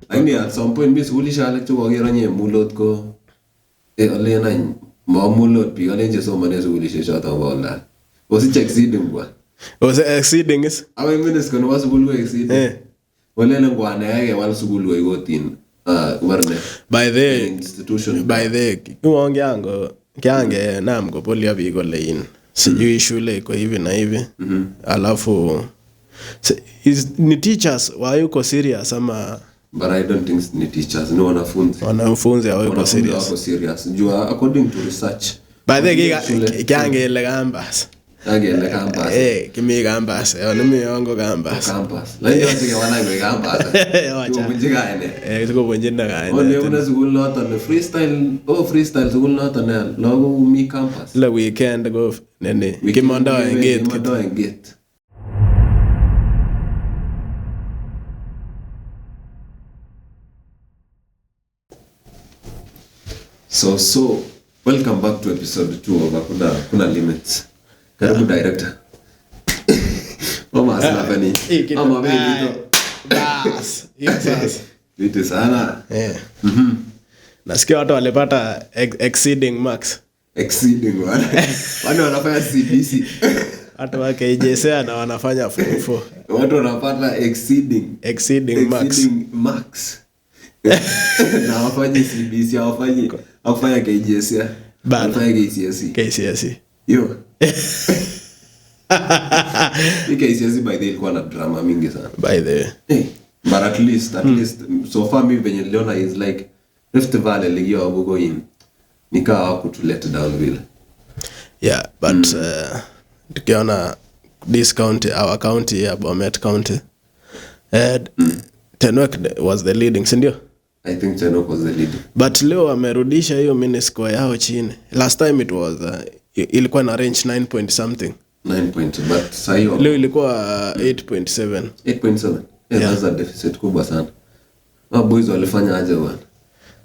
Lakini at some point mi sukulishek alak chekokeranye mulot ko alen any mamulot biik alen chesomane sukulishek choto bo olda. Osich exceeding kwa. Exceeding is? Awe minutes ko nebo sukul ko exceeding. Olelen kwa ne kewal sukul ko ikotin kubarne. By the institution. By the kiwong kyange nam ko polio biik kole in. Sijui shule iko hivi na hivi. Alafu ni teachers wayuko serious ama? But I don't think ni teachers, ni wanafunzi. Wanafunzi hawako serious. Wako serious. Jua according to research. By the kyange ile campus. Kyange ile campus. Kimi campus. Nimi yango campus. Campus. Lakini yote wana kwa campus. Tuko bunjika ene. Tuko bunjina kaene. Ole una sukul noton freestyle sukul noton logo mi campus. La weekend go nene. Kimondo engate. So welcome back to episode 2 of Kuna Limits. Karibu director. Mama asema ni. Mama wewe bas. Yes. Vitu sana. Nasikia watu walipata exceeding marks. Exceeding wana wanafanya CBC. Watu wa KJC na wanafanya form 4. Watu wanapata exceeding marks. Na wafanye CBC wafanye KJC. Wafanye KCSE. Yo. KCSE by the ilikuwa na drama mingi sana. By the way. But at least so far me venye niliona is like Rift Valley ligio wabugo in. Nika wakutu let down vile. Yeah, but tukiona this county, our county, Bomet County, Tenwek was the leading, sindio? I think Tenwek was the leading. But leo wamerudisha hiyo miniscore yao chini. Last time it was ilikuwa na range 9 point something. 9 point, but sayo leo ilikuwa 8.7. 8.7. Yeah, that's a deficit kubwa sana. Boys walifanya aje bwana?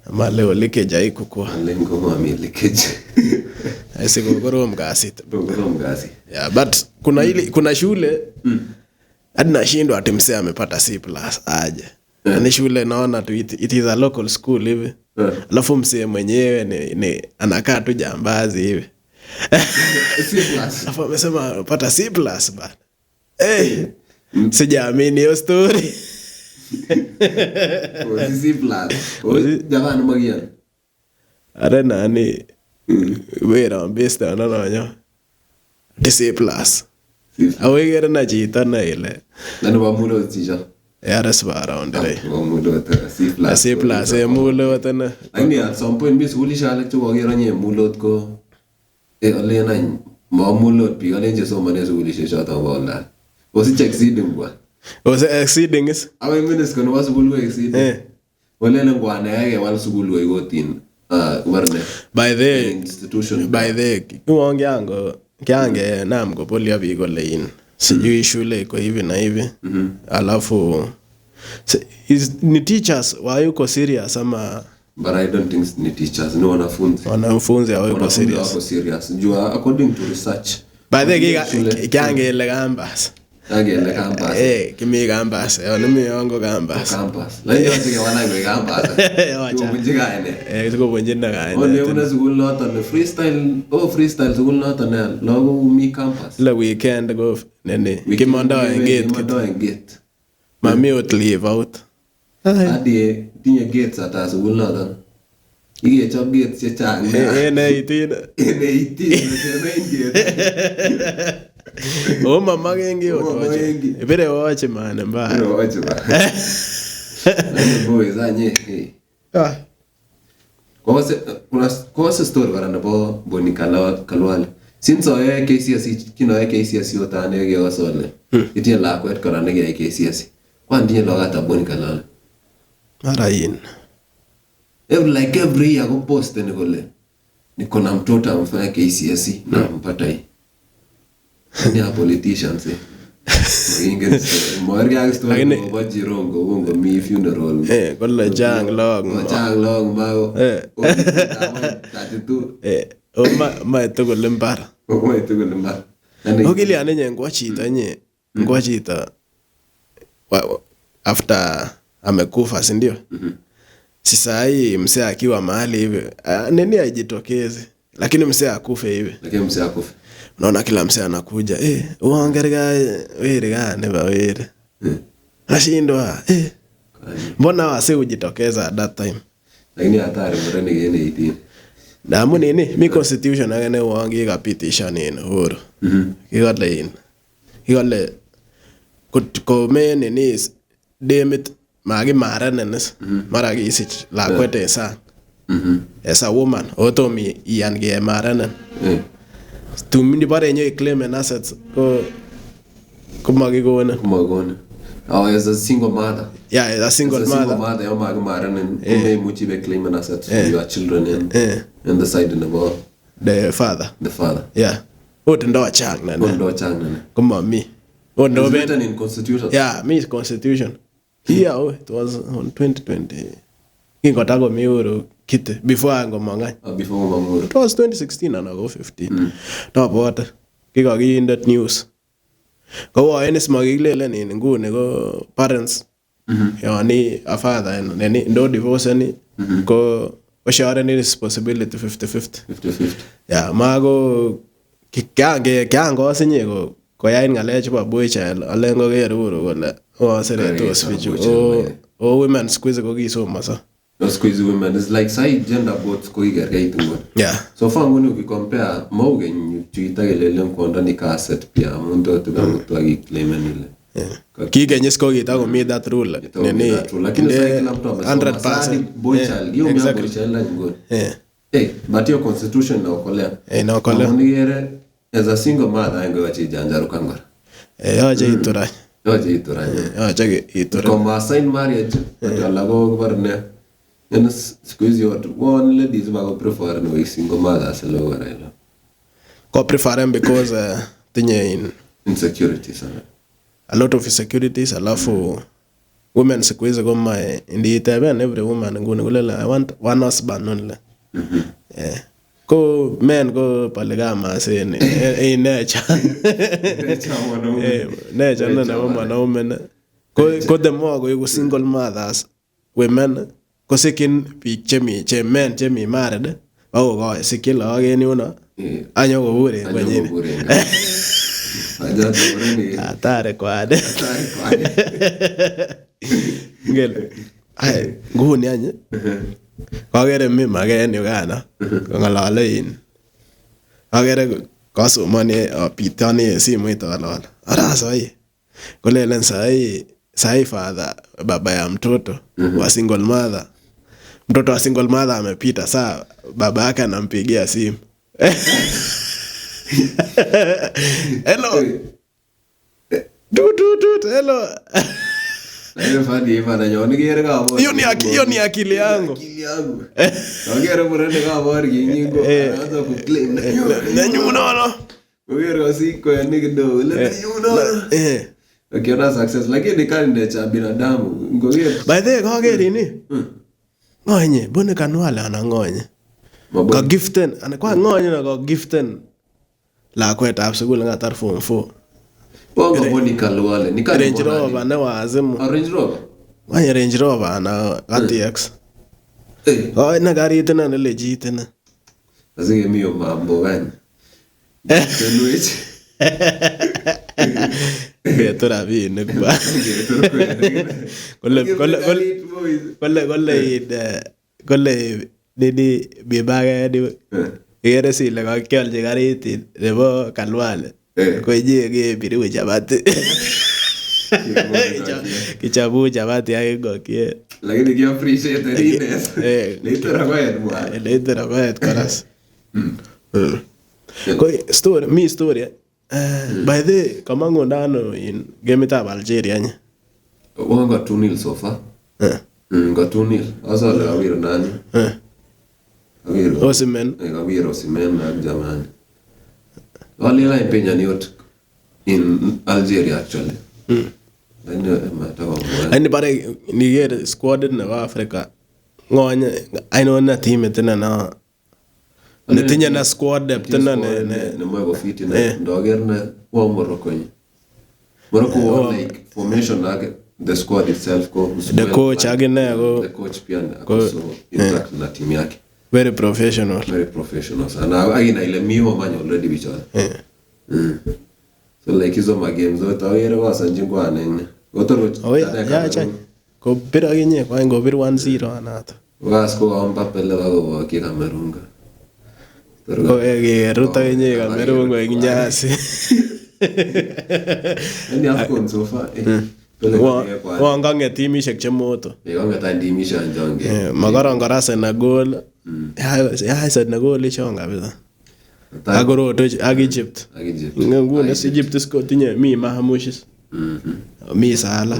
Ama leo leakage haikuwa. Lengo mami leakage. Asikogoro mgasi. Yeah, but kuna shule hadi nashindwa ati msee amepata C+ aje. Ni shule naona tu it is a local school hivi. Alafu msee mwenyewe ni anakaa tu jambazi hivi. C+. Alafu amesema pata C+ bana. Sijaamini hiyo story. C+. Jamani magian. Are nani wera mbesta ananyo. C+. Awegera na jita na ile. Nani bamulo tija. Yaras ba around there. Bamulo C+. C+ mulo tana. Lakini at some point mi sukulisha alak chekokeranye mulot ko alen mamulot biik alen chesomane sukulishek choto bo olda. Osich exceeding kwa. Exceeding is? Awe minutes ko nebo sukul ko exceeding. Olelen kwa ne kewal sukul ko ikotin kubarne. By the institution. By the kiwong kyange nam ko polio biik kole in. Sijui shule iko hivi na hivi. Alafu ni teachers wayuko serious ama? But I don't think ni teachers, ni wanafunzi. Wanafunzi hawako serious. Jua according to research. By the kyange ile campus. Kimi campus. Nimi yango campus. Lakini yote wana kwa campus. Tuko bunjika ene. Tuko bunjina kaene. Ole una sukul noton freestyle sukul noton logo mi campus. La weekend go nene. Kimondo engate. Mami would leave out. Hadi tinye gates ata sukul noton. Ige chop gates chechang. N18. Oh mama gengi otoje. Ibere wache man mbaya. Ibere wache ba. Boys anye. Kwa story barana bo Boni Kalwale. Since oye KCSE kinoye KCSE otane ge osole. Itie lakwet korane ge KCSE. Kwandie logata Boni Kalwale. Marain. Every year go post ni kole. Niko na mtoto amfanya KCSE na mpata hii. Ni a politicians Ingin morga story go jirongo wongo mi funeral. Kolle jang long mau. Ma to go lembar. Ogili ane ngwa chita nye. Ngwa chita after amekufa, si ndio? Si sahi msee akiwa mahali hivi nini haijitokezi, lakini msee akufe hivi. Lakini msee akufe. Unaona kila msee anakuja, uongerega wewe gani ba wewe. Nashindwa, mbona wase hujitokeza at that time? Lakini hatari mrene gene iti. Damu nini? Mi constitution agane wangi kapitisha nini huru. Kigole kome nini demit magi maranenes mara gisich lakwet esa. As a woman otomi ian ge maranen. Tumini bare nyo claim an assets ko kumagona. Oh, as a single mother. Yeah, as a single mother. Single mother, you mag maranen kume muchi be claim an assets for your children and the side in the ball. The father. The father. Yeah. Ndo chang na. Ndo chang na. Kuma mi. Ndo written in constitution. Yeah, me constitution. Here it was on 2020. Kingotago miuru kite before ango mangany. Before mamuru. It was 2016 and I go 15. No water. Kigagi in that news. Go enes magilele ni ngune go parents. Yani a father and no divorce any. Go share any responsibility 50-50. 50-50. Yeah, mago kyango sinye go koyain ngaleche ba boycha alengo geruru gola sereto speech women squeeze go gisoma sa. No squeeze women is like side gender both ko igergaitu. Yeah. So far when you compare mogen tuita gelele konda ni cassette pia mundo tugamu twagi claim nile. Kigenyes ko gitago me that rule. Nene lakini sasa kila mtu amesoma 100% boycha hiyo mia boycha la ngo. But your constitution na okolea. Na okolea. Ngire as a single mother aingo wachi janjaru kangora. Aje iturai. Aje iturai. Koma sign marriage alago barne. And squeeze your one ladies bago prefer no single mother as low railo. Ko prefer because tinye insecurities. A lot of insecurities alafu women squeeze go my ndi teben every woman ngune kulela I want one husband only. Ko men go polygama say nature. Nature na mwanaume. Ko the more go single mothers women ko sikin big men chemi married go sikin la geni una anyo go bure kwenye atare kwade ngel ai nguni anye kagere mi mageni gana ngalale in agere kasomani pitani simu italala ara sai kolelen sai father baba ya mtoto wa single mother. Mtoto wa single mother amepita saa baba yake anampigia simu. Hello. Hello. Ndio fadi bana nyoni gere kama. Hiyo ni akili yangu. Ngere murende kama wari nyingo anaanza ku claim na nyuno. Ngere siko ya nikido le nyuno. Ukiona success lakini kani cha binadamu ngogere. By the ngogere ni. Ngonye bone kanwala ana ngonye. Ka giften ana kwa ngonye na ka giften la kweta absugul ngatar form 4. Bongo boni kalwale ni kani Range Rover na wazimu. Range Rover. Wanya Range Rover na ATX. Na gari tena na legit tena. Azige mio mambo gani? Tenwich. Getora vine kwa. Kole didi bibaga di. Igere sile kwa kiol jigariti nebo kalwale. Kweje ge biru chabati. Kichabu chabati yake gokie. Lakini kia appreciate Rines. Later kwa later kwa karas. Kwa story by the kamango ndano in game ta Algeria nya. Wanga 2-0 so far. Got 2-0. Asa la awiro nani? Awiro. Osimhen. Awiro Osimhen na jamani. Wale la impenya niot in Algeria actually. Ani bare ni get squad na Africa. Ngonya aino na team tena na netinya na squad depth tena ne mwa fit na ndoger na wa Morocco. Morocco like formation like the squad itself ko the coach agine ko the coach pia ako so intact na team yake very professional sana agina ile miwa manyo already bichana so like hizo magames zote awere wasa njingwa nene otoro ya ko pira genye kwa ngo pira 1-0 anato wasko amba pele wako ki Cameroon ko ruta genye Cameroon ngo nyasi ni afcon so far wangange timishek chemoto wangata timisha njonge magaron kora Senegal ya Senegal chon kabisa agoroto ag Egypt ngune Egypt sko tinye mi Mahamushis mi Salah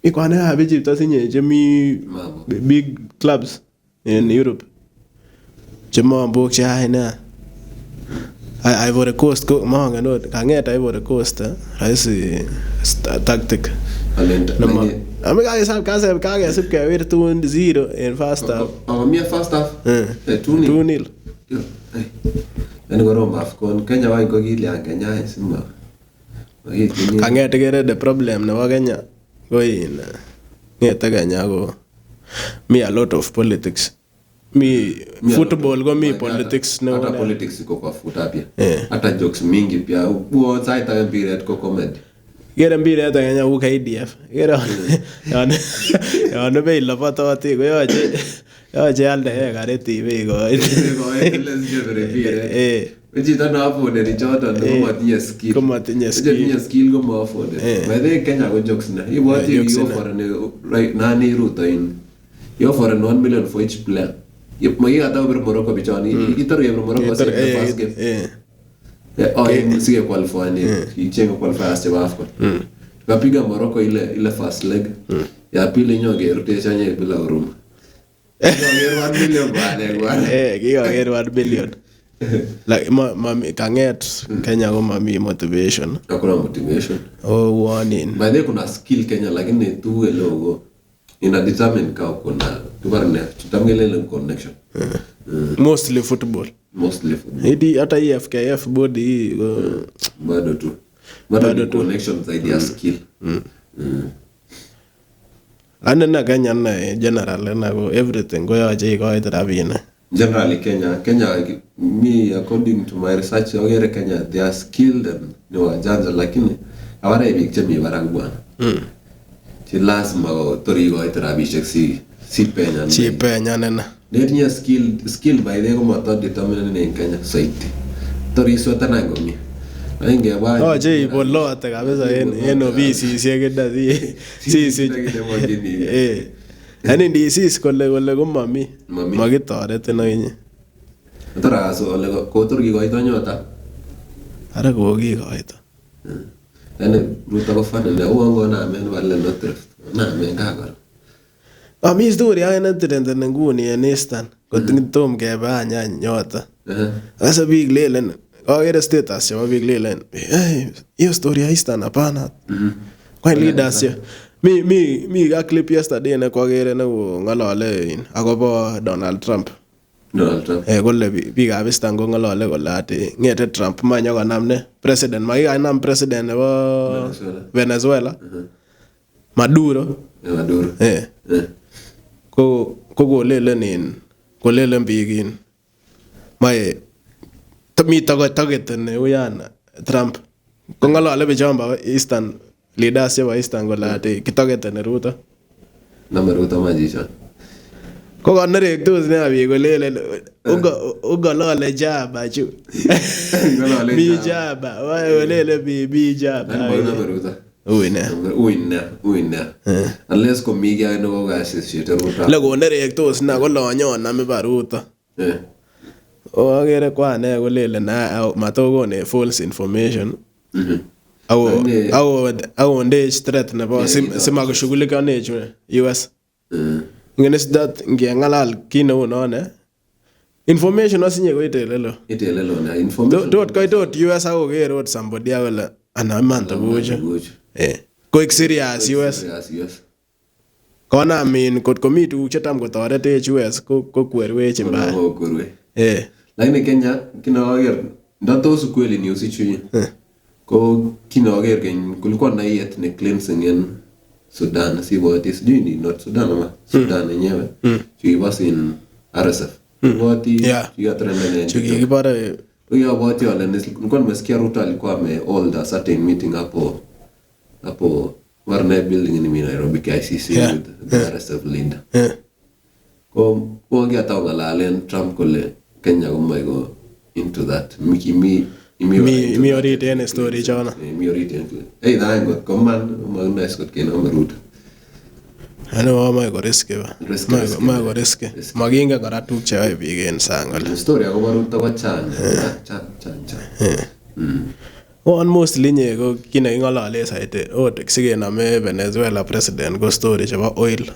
ikwane ha Egypt tinye je mi big clubs in Europe chemo mbok cha ina Ivory Coast ko manga no kanget Ivory Coast raisi tactic Amiga isab kage sip ke wir 2-0 in first half. Mi first half. 2-0. Ene goro mafcon Kenya wa ko gili an Kenya simba. Kanget gere the problem no Kenya go in. Ngeta Kenya go. Me a lot of politics. Mi football go mi politics no. Hata politics iko kwa futa pia. Hata jokes mingi pia. Uo zaita period ko comedy. Gere mbire hata Kenya u KDF. Gere yana be la patati go yaje alde gare TV go. Let's give it a beer. Vijita na afford ni chota no matia skill. Kama tinya skill go mo afford. By the Kenya go jokes na. He what you offer right nani ruta in. You offer 1 million for each player. Yep, magi ata over Morocco bichani. Itaru over Morocco se the first game. Sige qualify ni ichenga qualify as chaba AFCON. Tukapiga Morocco ile first leg. Ya pili nyoge rotation nye bila huruma. Kiwa 1 million bwana. Kiwa 1 billion. Like mami kanget Kenya go mami motivation. Hakuna motivation. Warning. By the kuna skill Kenya lakini tu logo ina determine ka kuna tubarne tutamgelele connection. Mostly football. Hidi hata hii FKF body bado tu connection zaidi ya skill. Anena Kenya na general na go everything go yaje go itrabina. Generally Kenya me according to my research ogere Kenya they are skilled and no ajanja lakini awara ibikche mi baragwana. Ti lazima go tori go itrabishe si penya nena. Netinya skill by the go mata determine in Kenya society. Tori swata nango mi. Ainge ba. Je bollo ata kabisa eno bisi siegeda si. Ani ndi sis kolle go mami. Magitoret na inye. Tara so ole ko tori go ito nyota. Ara go gi go ito. Ene ruta go fana le uongo na men vale no thrift. Na men kagar. Mi story ana tende nguni enestan kotin tom ke ba nyota asa big lelen ogere status ya big lelen hiyo story haistan hapana kwa leaders ya mi ga clip yesterday na kwa gere na ngalale agobo Donald Trump golle big abistan go ngalale golate ngete Trump manya konamne president magi anam president wa Venezuela Maduro ko golelen bigin mai mi target ne uyana Trump ko ngalale be jamba Eastern leaders ya Eastern golate kitarget ne Ruto na Ruto majisha ko ganere tos ne abi golelen ugolale jaba chu mi jaba wa golele bi jaba Uina. Unless komiga no gases shit Ruto. Lago nere tos na go lonyo na me baruto. O agere kwa ne go lele na matogo ne false information. Au nde threat na ba sima go shughulika ne US. Ngenes that ngiangalal kino unaona. Information asinye go itelelo na information. Dot US au gero somebody awala anamanta gojo. Quick serious US. Kona kot komi tu chetam ko torete US ko kwerweche mbaya. Lakini Kenya kinawager ndato su kweli ni usichu. Ko kinoker keny kulikuwa na hii ethnic cleansing in Sudan, siboti sijui ni North Sudan ama Sudan yenyewe. Chukipasin RSF. Siboti chukatrendene. Chukipare Uyaboti wale nilikuwa nimesikia Ruto alikuwa hold a certain meeting hapo Warner building in Nairobi KICC with the RSF leader. Ko wonge atawalalen Trump kole Kenya go into that. Mi orite en story chona. Mi orite. Hey daen got command magnes got kena Ruto. Ano ma riske ba. Ma riske. Maginga kora tuk cheyoe biik en sang ole. Story akobo Ruto ko chan. One mostly nye ko kina ingolole saite ot sikename Venezuela president ko story chebo oil.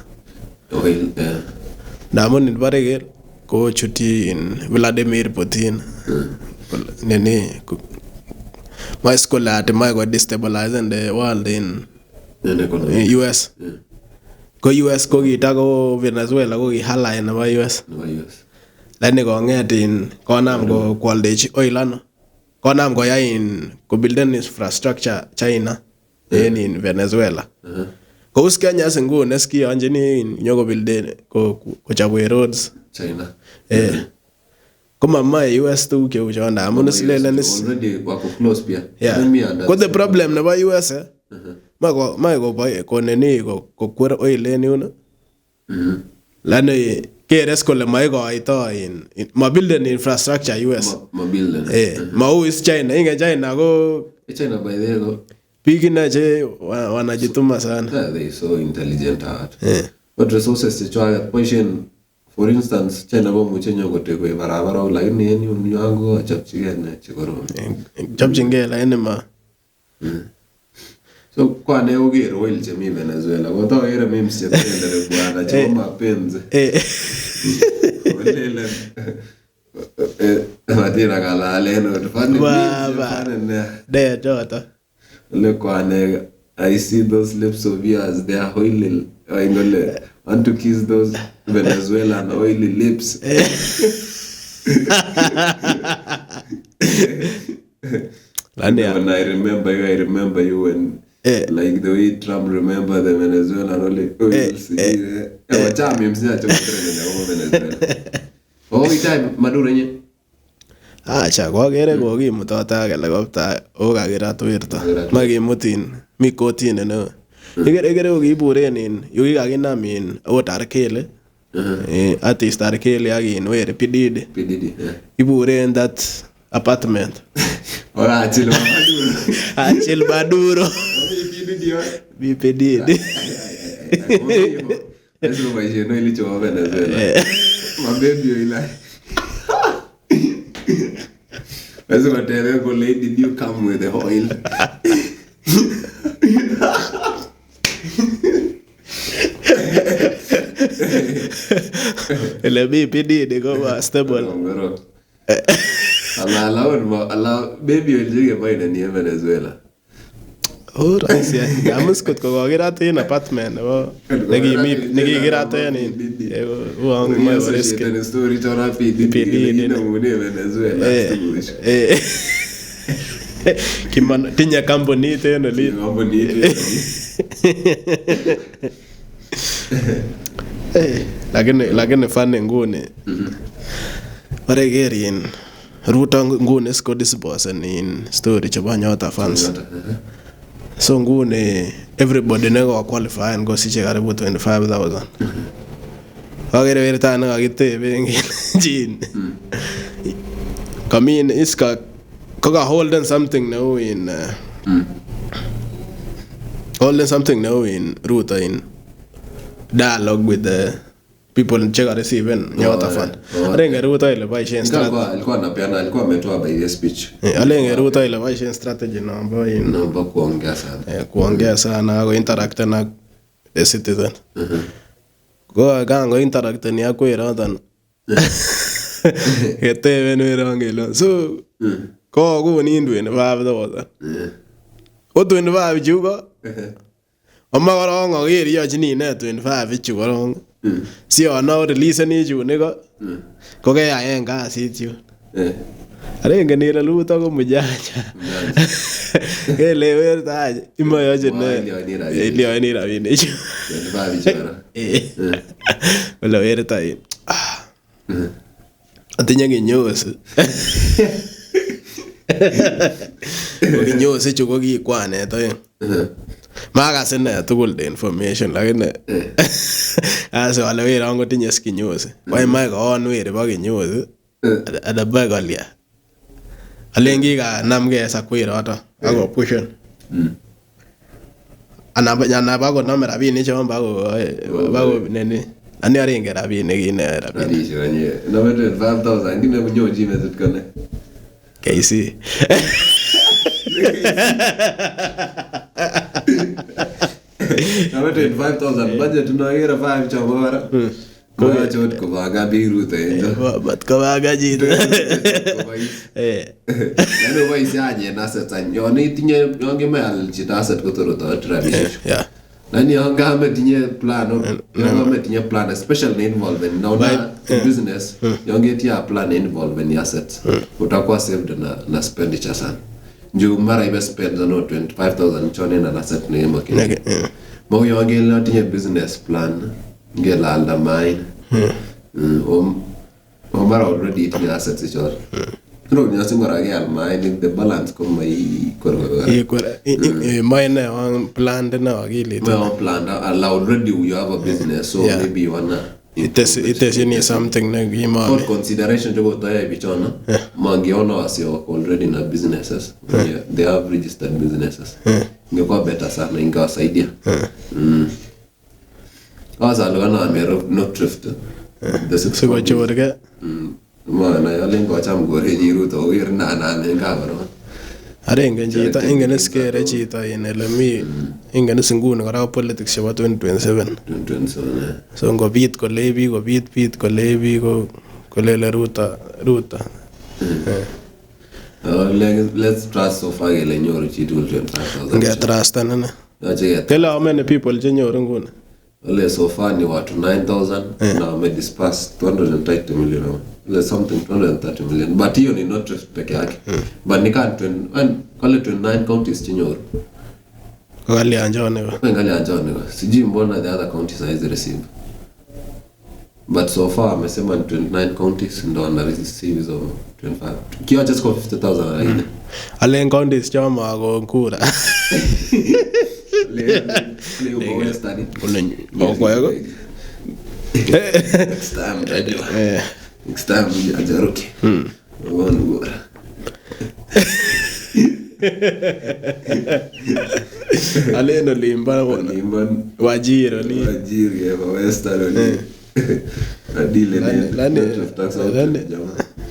Ndamun nibare ker ko chuti in Vladimir Putin. Nene my school at my go destabilizing the world in US. Ko US ko kitako Venezuela ko kihala en US. Lani ko ngetin konam ko kwaldechi oil ano. Konam ko yain ko builden infrastructure China in Venezuela. Ko uskanya singu neski anjini nyoko builden ko chabwe roads China. Ko mama US tu ke ujonda amun silelenis already wako close pia. Ko the problem na ba US Mago ko neni ko kwer oil en yun. Lani keres kole maigo aito in ma builden infrastructure US. Ma builden. Ma is China. Inga China go China by there go. Pigina je wanajituma sana. They so intelligent heart. But resources to try position. For instance, China bo muchenyo gote ko barabara lakini yeni unyango chapchigene chikoro. Chapchingela enema. So kwa ne uge oil chemi Venezuela. Ko to era memes chapendele bwana choma mapenzi. Olele. Matira kala leno tufanye nini? De jota. Le kwa ne I see those lips of yours, they are oily. I want to kiss those Venezuelan oily lips. When I remember you when like the way Trump remember the Venezuelan oily oils. Oh, time Maduro nye. Acha kwa kere ko kimutota helicopter o kakira tuirto. Makimutin mi kotin no. Ikere ko kiburen in yu kakinam in ot Arkele. Artist Arkele akin were Pididi. Iburen that apartment. Ora Achille Maduro. Achille Maduro. Mi Pididi. Eso va lleno el hecho Venezuela. My baby you like. Eso va te go late did you come with the oil? Ele mi Pididi go stable. Allah baby you jige baina ni Venezuela. Oh, right. Yeah. Amus kot ko girate in apartment. Oh, negi girate ni. Uang mai risk. The story chora Pididi na mune Venezuela. Kiman tinya company te no li. Lakini fane ngune. Ore gerin. Ruto ngune sko disboss in story chaba nyota fans. So ngune everybody nego qualify and go siche karibu 25,000. Wagere verta na gitebe ngin jin. Kamin iska koga holding something now in Ruto in dialogue with the people cheka receiving nyota fund. Alenga Ruto ile baishen strategy. Alikuwa ametoa by the speech. Alenga Ruto ile baishen strategy namba kuongea sana. Kuongea sana go interact na the citizen. Go gango interact ni akwera dan. Geteve no erangelo. So ko go ni ndu ne ba ba. O 25 jugo. Oma gorongo geri ya jini ne 25 chugorongo. Si ona release ni ju ne ko ke ya en ga si ju. Arenge nile luto ko mujanja. Kele wertaje imoyoje ne ilioni rabinik. Ba bichara. Wala wertai. Atinye kinyosi. Kinyosi chu ko kikwanet oeng. Makas ine tugul the information lakini ase wale wera ngo tinye kinyosi. Wai mai kaon weri bo kinyosi. Ada ba galia. Alengi ka namge sa kweroto ako pushen. Ana ba ko namera rabinik chon ba ko nene. Ani arenge rabinik ine rabinik. Rabishanye. No me 5,000 ngine kunyoji method kone. KC. Na me 5,000 budget tunagira 5 chomora. Kwa chot ko vaga biru te. Bat ko vaga jito. Nani wai siaje na sasa yoni tinye yonge mal chita asset ko toro to tradition. Yeah. Nani yonga ame tinye plan yonga ame tinye plan especially involved now business yonge tia plan involved in assets. Utakuwa saved na expenditure sana. Njoo mara ibe spend no 25,000 chone na asset ne mo kile. Mo yonge la tinye business plan ngela alda mine. Mara already tinye assets ichor. No, ni asingora ge almine the balance kuma I mine on planned na akili. Well planned already you have a business so maybe you wanna it is something na gima for consideration to go to bichona mangiona as already na businesses they have registered businesses ngekuwa better sana ingawasaidia asa lugana amero not thrift the siko chorga mana yale ngocham gore jiruto wir na ngabaro arenge chito ingen skere chito inele mi ingen singuni kora politics chebo 2027 so ngobit kolebi kobit kolebi kolele ruta let's trust so far gele nyoru chitu 25,000 nge trust nana tell how many people chenyoru nguni ole so far ni watu 9,000 na wame disperse 230 million there's something 230 million but hiyo ni not just peke yake but ni kan kale 29 counties chinyoru ngali anjone sijui mbona the other counties has received but so far amesema 29 counties ndo ana receive so 25 kiwa just kwa 50,000 aina alen counties chama go kura leo kwa study kwa yako next time ajaruki ngora aleno limba wajiro ya western adile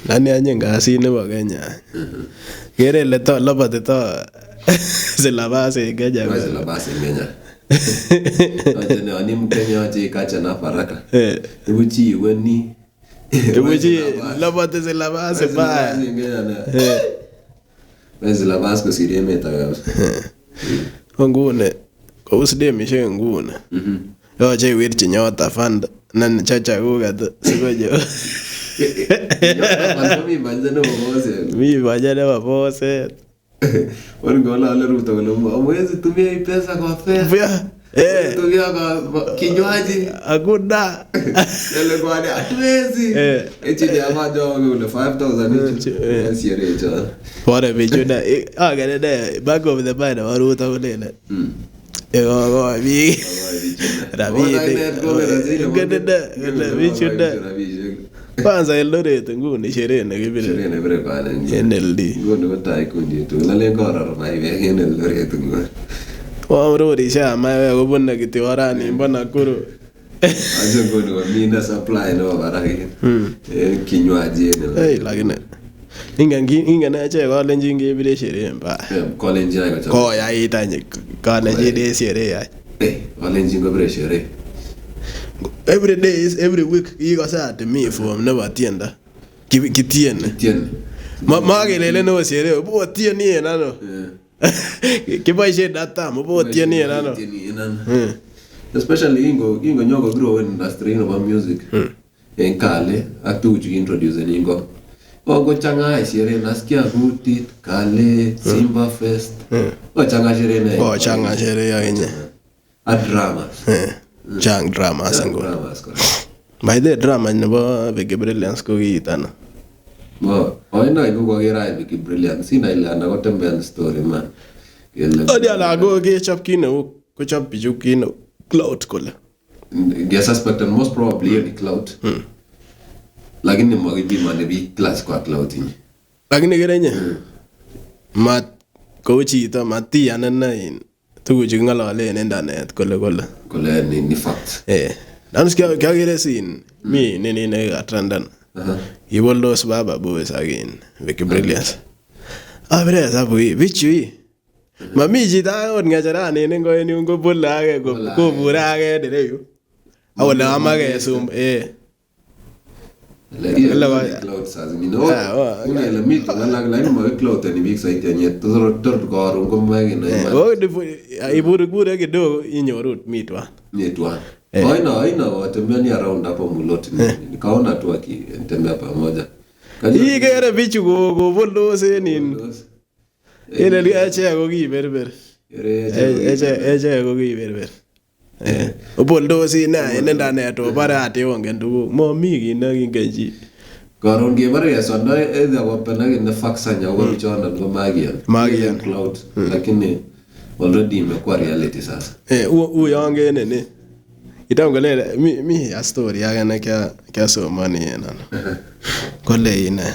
nani anye ngasi nebo Kenya gere le to lobate to silabase Kenya Ajene ani Mkenya aje kacha na faraka uchi weni uchi lobate silabase ba Wezi la Vasco sirie meta gabs. Ngune ko usde mishe ngune. Yo je wirchi nyota fund nan chacha ugat sigojo. Mimi banjana mabose. Mimi banjana mabose. Wangola ala ruta wala mwezi tumia pesa kwa fare. Tumia kwa kinywaji hakuna. Yale kwa ni hatuwezi. Eti ni amajo ule 5,000 siere cha. Wale bichuna agane de back of the mind waruta ulele. Ego bi. Rabi. Gede bichuna. Kwanza Eldoret nguni sherehe na kibile. Sherehe na bere kwa nje. NLD. Ngono tai kundi tu. Lale ngora rai ve Eldoret ngora. Wamrudi shama wewe kubona kitiwarani mbona kuru. Aje ngono mina supply no baraki. Kinywaji ni. Lakini inga na che ko lenji ngibire sherehe mba. Ko lenji na ko. Ko ya itanye ka lenji de sherehe ya. Ko lenji ngibire sherehe. Every day is every week you go say to me from never tienda. Kitiene. Magelele no sherehe bo tiene nano. Kibaishe data mo tiene nano. Especially ingo grow in industry of music. En kale atu introduce ingo changa sherehe nasikia Kutit, Kale, Simba Fest. Changa sherehe na. Changa sherehe ya yenye. Dramas. Chang dramas ngo. Dramas correct. By the drama nebo Vicky Brilliance ko kiitano. Oino iko kwa kera Vicky Brilliance sina ile anakotembea story man. Odi ala go kechop kino kochop bichu kino cloud kole. Get suspected most probably the cloud. Lakini mwagibi manebi class kwa cloud ni. Lakini kerenye. Mat ko chito mati anana tuguchu ngalale en internet kole. Kole ni fact. Nansikia kagere sin mi nini ne atrandan. Iboldos baba boys again Vicky Brilliance. Abre sabu bichu. Mami jita on ngajarani ningo ni ungo bulage ko burage dereyo. Awala amage sum cloud sasa ni no. Una ile mito la mo cloud ni big site yenye tor ko rongo magi na. Iburu kidogo inyoru mitwa. Aina watembea ni around hapo mulot nikaona tu akitembea pamoja. Hii kere bichu go bolose ni. Ile liache go kiberber. Eche go kiberber. Boldosi na nenda neto bara ate ongen tu momi kina kingeji. Karon gebare yasonda edha wapana ne faxa nya go chona go magian cloud lakini already imekuwa reality sasa. Uyange nene. Itangolele mi a story yake na kya somani nana. Kole ina.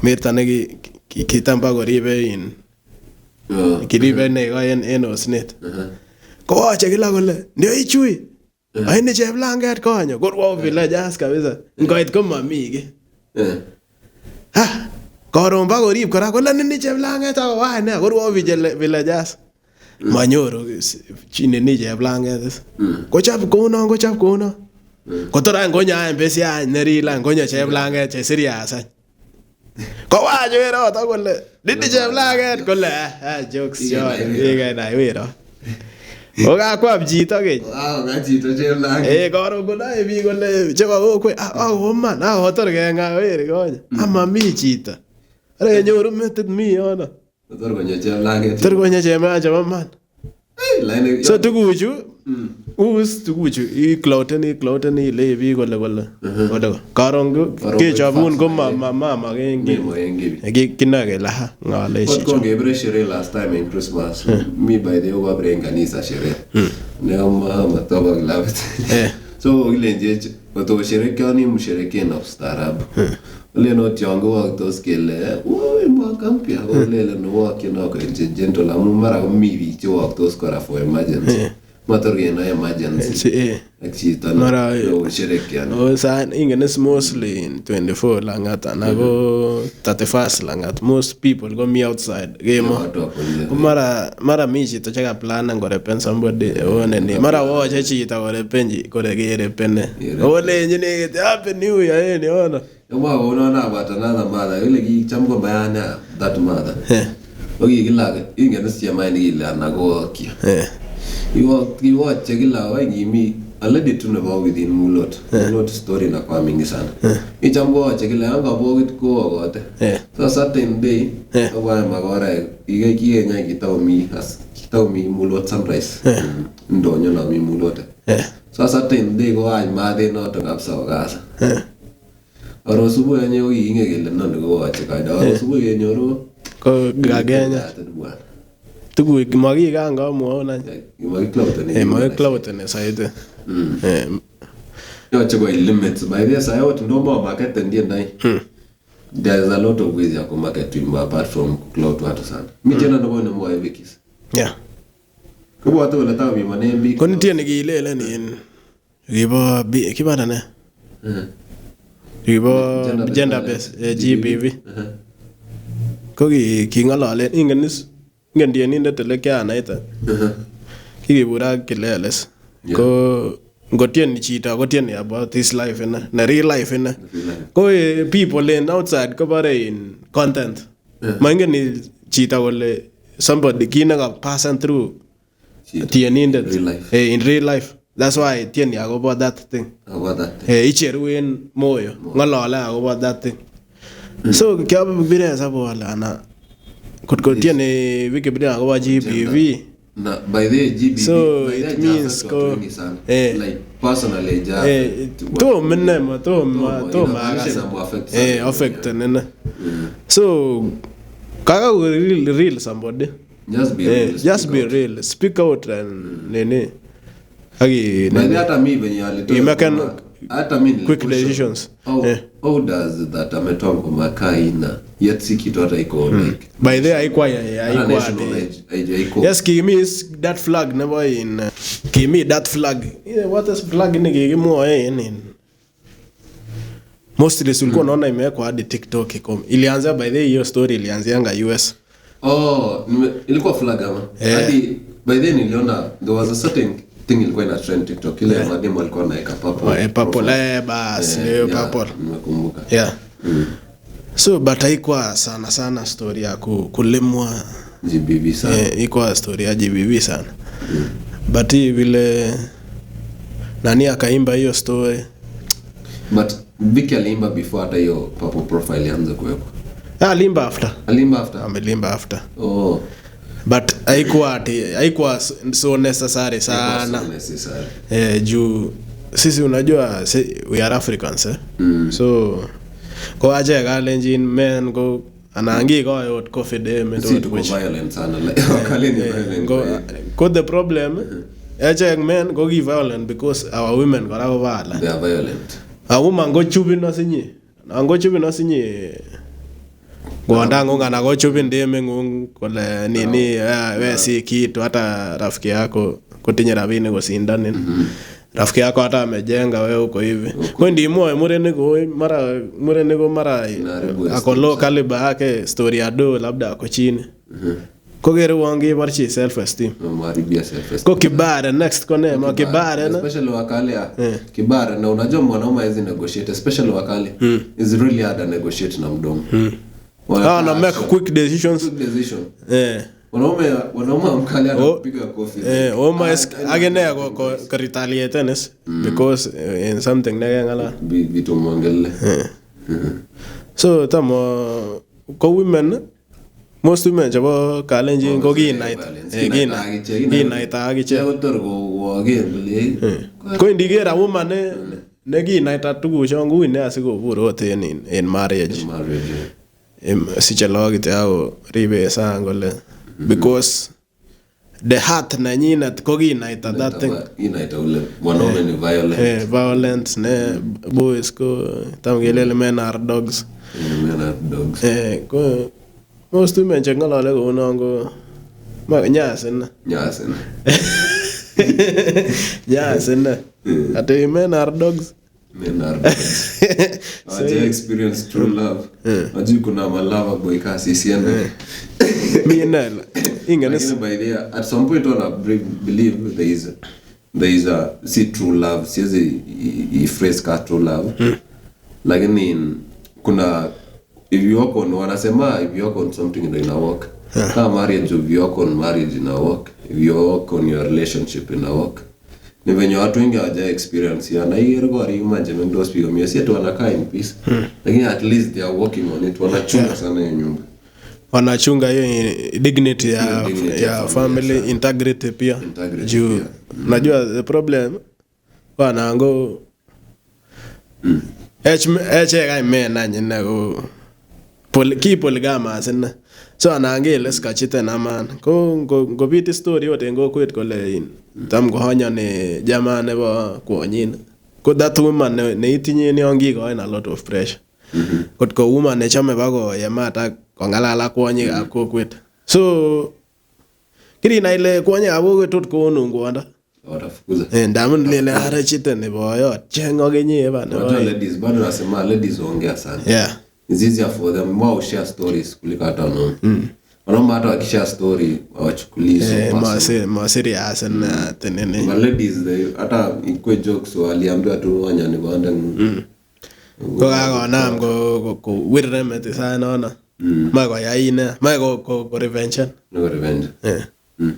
Mirta ne kitamba go ribe in. Kiribe ne go en osnet. Ko wache kila kole ndio ichui. Aine cheplanget konyo korwa villagers kabisa. Ngoit ko mamige. Karon ba korib kora kole nini cheplanget ako wa ne korwa villagers. Manyoru chine ni cheplanget. Kochap kono. Kotora ngonya embesia nerila ngonya cheplanget che serious. Ko wache wero ta kole nini cheplanget kole jokes yo ege dai wero. Oga kwa bjito ke. Ngajito cheplanget. Karo kole bi kole cheba okwe man hotor ke nga weri konya. Ama mi chito. Are nyoru metit mi ona. Tor konya cheplanget. Tor konya cheplanget man. So tuguchu tuguchu I cloud ni le bi kole. Karon ke chabun ko mama gengi. Kinage la ngale shi. Ko gebre shere last time in Christmas. Me by the over brenganiza shere. Ne mama toba lavet. So ile nje to shere kani mshereke na ustaarabu. Ole no tiongo waktos kele. Mwaka mpya ole no wakina ko gentle amumara mivi cho waktos kora for emergency. Matorge na emergency. Actually mara sherekeana. Oh sa ingenes mostly in 24 langata na go 31st langat most people go me outside game. Mara michi to chaka plan ngore pen somebody one ni mara wo chechi ta gore penji gore gere penne. Ole njini happy new year ni ona. Yoma ona na bata na mada ile gi chamgo bayana that mother. Ogi gilaga ingenes chama ni ile na go kia. You watch kila wangi mi already tunaba within mulot story na kwa mingi sana. Ichambo watch kila anga bogit ko gote. So certain day awa magora ige kienya kitao mi mulot sunrise. Ndonyo na mi mulot. So certain day go ay made no to kapsa ogasa. Aro subu yenye ogi inge kile nando go watch kaida. Aro subu yenye ro ko gagenya. Tugu magi ganga muona. Magi cloud ne saide. Yo chego limits by this I want to know more market and ndai. There's a lot of ways ya ku market to apart from cloud watu sana. Mi tena ndo bone mo evikis. Yeah. Ko watu wala tawi manembi. Ko nitie ni gilele ni ribo kibada ne. Ribo gender based GBV. Ko ki ngalale ingenis ngendie ni ndetele kya naita. Kibura kileles. Ko ngotien chita ngotien about this life na real life ko people in outside ko bare in content mangen ni chita wole somebody kina ka passing through tien in real life that's why tien ya about that thing icheru en moyo ngalala about that thing So kiabe Wikipedia sababu wala ana kotko tiene Wikipedia akobo GBV. Na by the GBV, so by it means go like personally to minema to affect nene. So kaga real somebody. Just be real. Speak out and nene. Hagi nene. Hata mimi venye alitoa. Hata mimi quick decisions. How does that ametongo makaina yet si kitu hata iko like. By the haikuwa. Yes, Kimi is that flag never in Kimi that flag. What is flag ni kigimo in mostly sulikuwa naona imewekwa hadi TikTok iko. Ilianza by the hiyo story ilianzianga US. Ilikuwa flag ama. Hadi by then niliona there was a certain thing ilikuwa ina trend TikTok ile mademo alikuwa anaeka purple. Purple bas leo purple. Nimekumbuka. Yeah. So but haikuwa sana story ya kulimwa GBV sana. Ilikuwa story ya GBV sana. But vile nani akaimba hiyo story. But Vicky alimba before hata hiyo purple profile ianze kuwekwa. Alimba after. Amelimba after. Oh. But haikuwa so necessary sana. Juu sisi unajua we are Africans so kwa aje kalenjin men go anaangi kwa yot confident which violence sana like kaleni violent the problem aje men go give violent because our women go violent. They are violent. A woman go chubin no sinye Gwandangu ngana go chubin deme ngung kole nini we si kitu hata rafiki yako kutinye rabini go sindani. Rafiki yako hata amejenga wewe uko hivi. Kwa ndi moyo murene go mara ako low caliber yake story ado labda ako chini. Kogere wangi barchi self esteem. Maribia self esteem. Ko kibara next kone ma kibara na especially wakale kibara na unajua mwanaume hizi negotiate especially wakale is really hard to negotiate na mdomo. Na make quick decisions. Wanaume mkali anapiga kofi. Agene ko retaliate because in something ngala vitu mwangele. So tamo ko women most women jabo kalenjin ko ginait agiche ko indigera woman ne ginait atugu chongu ne asikobur ote in marriage. Siche logit yao ribe sangole because the heart na nyina ko ginaita that thing inaita ule wanaume ni violent. Violence ne boys ko tamgelele men are dogs. Ko most women chengalale ko nongo ma nyasen ate men are dogs. I experience true love. Aju kuna malava boy kasi sienda. Mienala. Inganes by there at some point I believe there is a see true love. See a phrase ka true love. Lakini kuna if you work on wanasema if you work on something in a work. Kama marriage if you work on marriage in a work. If you work on your relationship in a work. Ni venye watu wengi hawaja experience ya na hiyo kwa imagine ndio speak mimi si tu wanakaa in peace lakini at least they are working on it wanachunga sana hiyo nyumba wanachunga hiyo dignity ya family integrity pia juu unajua the problem wanango ga mena nyina go polygama sana so anangele skachite na man ko bit story wote ngo kwet kole tam go hanya ne jamaa ne ba kwonyina ko that woman ne itinye ni ongi go in a lot of pressure kot ko woman ne chame ba go yamata ko ngalala kwonyi ako kwet so kiri na ile kwonyi abo tot ko nungwanda watafukuza ndamun lele ara chite ne boyo chengo genye ba ne ladies bado nasema ladies ongea sana it's easier for them more share stories kuliko hata no wanaomba hata wakishare story wachukulize ma serious na tenene but ladies hata ikwe jokes waliambiwa tu wanyane banda ko ga nam go wirremete sana ona mago yaina mago revenge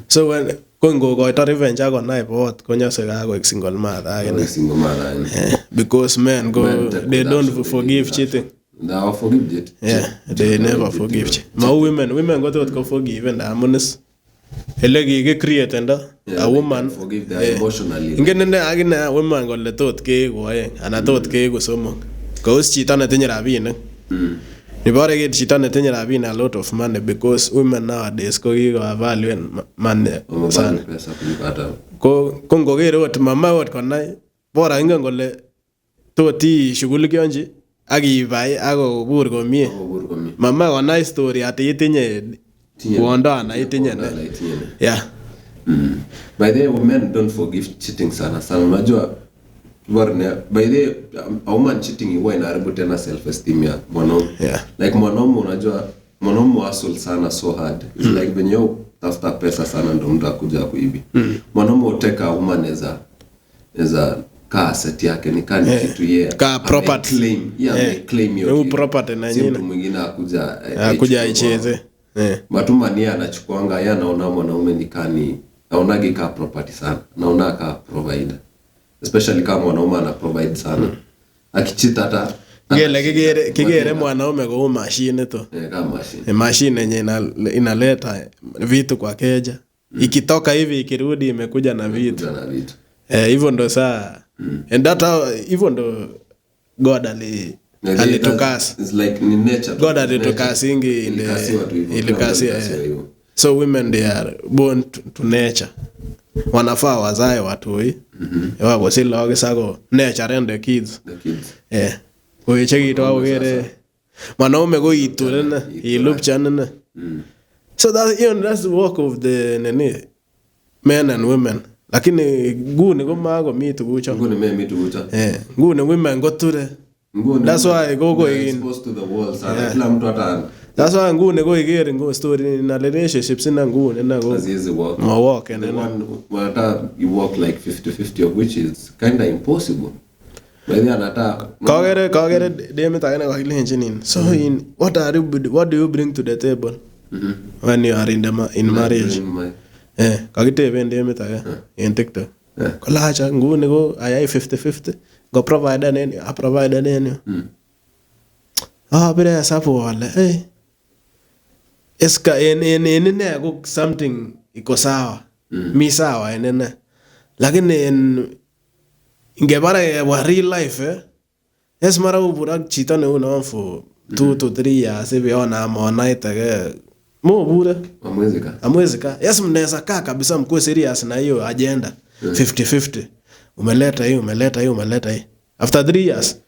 so when go to revenge ago na bot konyose ga go single mother because men go they don't forgive cheating Now forgive it. Yeah, they never forgive. Ma women got what forgive and amonis. Elegi create and a woman forgive them emotionally. Ingene agina woman got the thought ke go and I thought ke go so much. Cause chita na tinya rabin. Ni bora get chita na tinya rabin a lot of money because women nowadays go value and money. Ko kongo gero what mama what konai. Bora inga ngole toti shughuli kionji agi bai ago burgo mie. Mama konai story ati itinye Wanda na itinye ne. Yeah. By the way, women don't forgive cheating sana. Unajua by the way, a woman cheating huwa inaharibu tena self esteem ya mwanaume. Yeah. Like mwanaume unajua mwanaume hustle sana so hard. It's like when you tafuta pesa sana ndo mtu akuja kuibi. Mwanaume uteka woman as a ka asset yake ni kani kitu yeye. Ka property claim. Yeah, claim your property na nyingine. Mtu mwingine akuja aicheze. Matuma ni anachukuanga yeye anaona mwanaume ni kani naonage ka property sana. Naona ka provider. Especially kama mwanaume ana provide sana. Akichita hata kigere mwanaume kwa machine to. Kama machine. Machine yenye inaleta vitu kwa keja. Ikitoka hivi ikirudi imekuja na vitu. Hivyo ndo saa. And that hivyo ndo God alitukasa. It's like in nature. God alitukasa ingi ilikasi. So women they are born to nature. Wanafaa wazae watu hii. Wako sila wakisago nature and the kids. Kwa cheki to awere. Mwanaume go itulena, ilupchana. So that's the work of the men and women. Lakini ngune go mago mitu gucha. Ngune women go ture. That's why go in exposed to the world sana kila mtu hata. That's why ngune go igere ngo story in a relationships na ngune na go. As is work. Ma work and one you work like 50-50 of which is kind of impossible. Maybe anata kagere dem ta na kalenjin in. So in what do you bring to the table? When you are in marriage. Kagiteben dem ta in TikTok. Kola cha ngune go ayai 50-50. Go provide any, I provide any. Bere sapo wale. Eska in go something iko sawa. Mi sawa enene. Lakini ingebara wa real life es mara ubura chita ne una for 2 to 3 years hivi ona mona ita mo bure amwezeka yes mnaweza kaa kabisa mko serious na hiyo agenda 50-50 umeleta hii after 3 years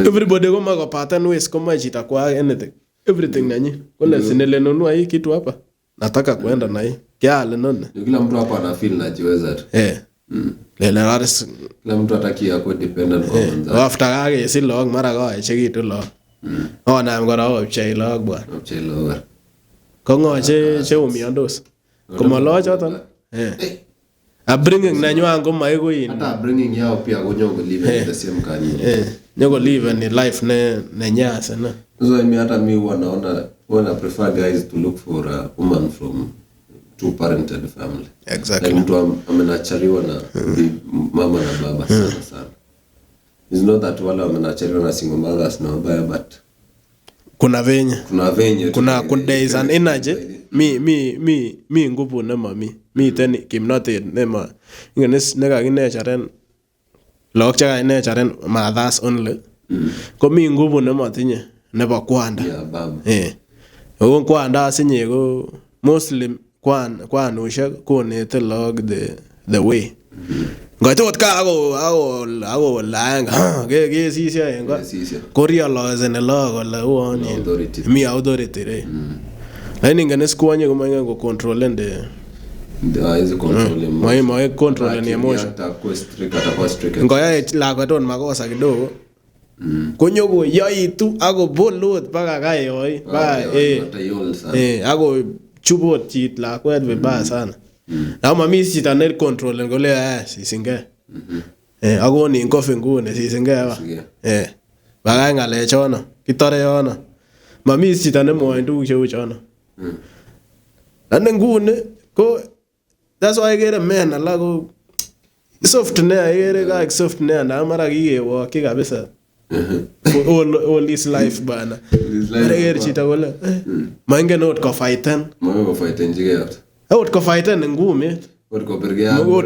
everybody go mago pattern ways kama chita kwa anything everything nanyi kuna sinele nunua hii kitu hapa nataka kuenda na hii kiale none kila mtu hapa ana feel najiweza tu lele raris kila mtu atakia kwa dependent kwa mwanza after kage si log mara go chekitu lo ona ngora chai log bwa kongo che umiondos kuma lo choton bringing na nywango maiko in hata bringing yao pia gonyogo live in the same kanyi nyogo live in life ne nyasa na so hata wana prefer guys to look for a woman from two parented family. Exactly. Like mtu amenachaliwa na mama na baba sana. It's not that wala amenachaliwa na single mothers na baba but kuna venye kuna there is an energy mi nguvu na mami mi teni kimnote nema ingenes nega gine charen lok cha ine charen mothers only ko mi nguvu na matinye nebo kwanda o kwanda sinye go muslim kwan usha ko ne te log the way ngoto ka ago langa ge sisia ngo korea laws and law la won mi authority re lakini ngane sikuanye kumanya go control and is control my control and emotion ngoya la kwa don makosa kidogo konyogo yaitu ago bolot paka kayoi ba ago chubot chit la kwa vibaya sana na mami sita net control ngole sisinge ago ni ngofe ngune sisinge ba baga ngale chono kitore yono mami sita ne mo ndu cheu chono ande ngune ko that's why I get a man alago soft ne ayere ga soft ne na mara giye wo ki kabisa all his life bana reger chita wala mange not ko fighten jiget ot ko fighten ngumi ot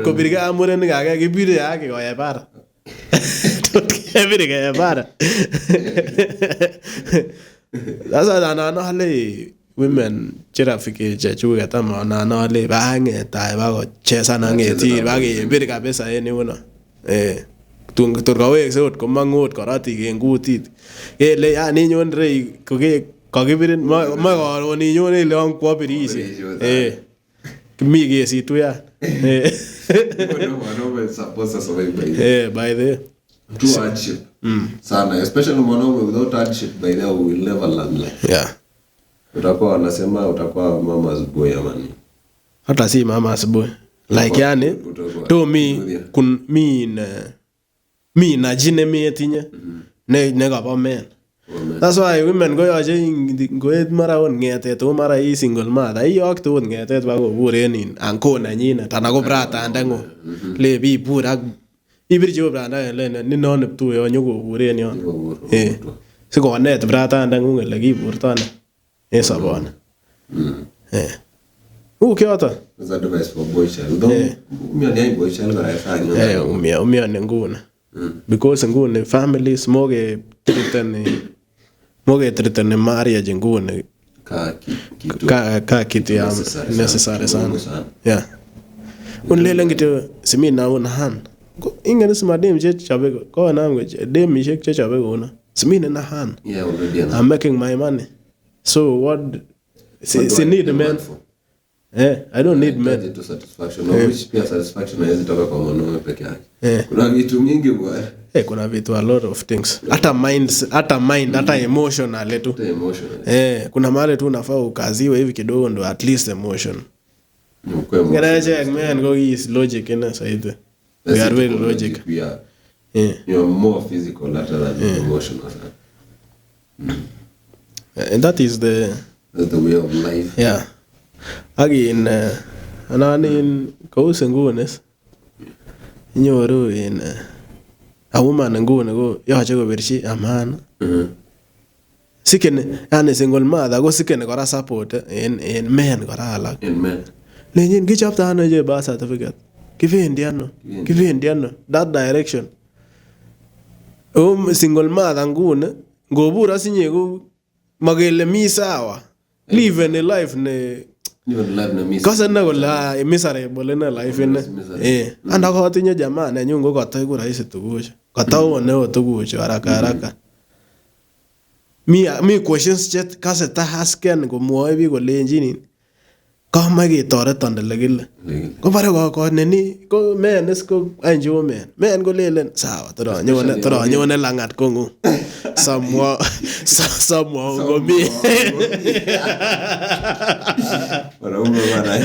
ko birga amure ni gaga gibire yake ko yepara tot kebire ga yepara sasa na hale women chirafiki chechu gata ma na hale bange tai ba ko chesa na ngeti ba ge bir kabisa ni uno turkawe sot ko mangot korati en kutit le yani nyon re ko ke kakibirin ma ko ni nyon le on ko birisi mi ge si tu ya no supposed to survive by the true hardship sana especially mwanaume without hardship by the will never learn life utakuwa wanasema mama's boy amani hata si mama's boy like yani to me kun mi na jine mi etinye ne ga ba men that's why women go yaje ngoet mara on ngete to mara yi single mother yi ok to ngete ba go buren in anko na nyina tana go brata ndango le bi pura ibirjo branda le ni non tu yo nyugo buren yo se go net brata ndango le gi burtana sabona ukiota za advice for boy child don't umia boy child ga yafanya umia nguna because ngune families moge treatane marriage ngune ka kitu ya necessary sana unlele ngito simina una han ingene sima dem je chabe ko na ngwe dem je chabe una simina na han I'm making my money so what need a man I don't need men to satisfaction which pia satisfaction is toka kwa mwanaume peke yake kuna vitu mingi bwana kuna vitu a lot of things hata mind hata emotional tu kuna mahali tu unafaa ukaziwe hivi kidogo ndo at least emotion ngaraje man go is logic ina said we are very logic you are more physical than emotional and that is the way of life again ananin kausengunes nyoru in a woman ngune go yache go birchi amana sikene yani single mother go sikene kora support in men kora alak in men lenyin kichapta ano je ba certificate kivendi ano that direction single mother ngune ngobura sinye go magele mi sawa live in a life ne kasa na gola miserable na life ne anda ko tinye jamaa na nyungo ko tai ku rahisi tugucho katao ne tugucho haraka mi questions chat kasa ta hasken go moe bi go lenjini ko magi toreton de legile ko bare ko neni ko men es ko anjo men go lelen sawa tro nyone langat ko ngu samwa go mi para umo bana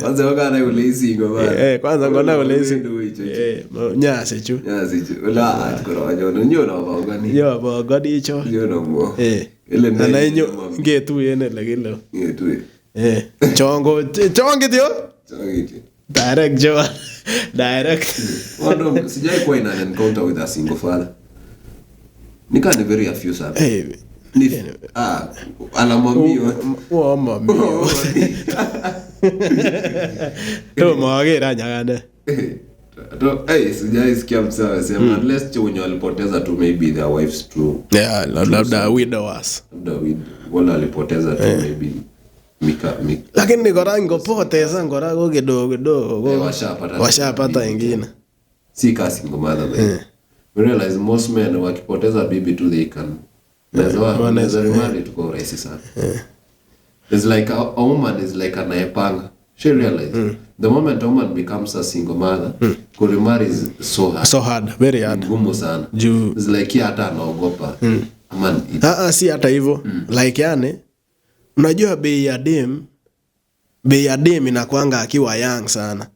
kwanza wakana ulezi go bana kwanza ngona ulezi nyase chu la atkoro nyona bangani yo bangani cho nyona mo ile na ngetu yene legile ngetu chongo tio direct wando sijai kwa ina encounter with a single father nikani very a few sana alamwambio mami to mwagera nyagane sijai sikia msawa sema unless chonyo alipoteza tu maybe their wives too labda widowers wala alipoteza tu maybe mika lakini ngora ngopoteza ngora go kidogo washapata ingine si kasi ngomada bwana we realize most men wakipoteza bibi tu they can wanaweza remarry to go rahisi sana it's like a woman is like an aipanga she realize the moment a woman becomes a single mother to remarry is so hard very hard ngumu sana it's like hata anaogopa si hata hivyo like yani unajua bei ya dem inakuanga akiwa young sana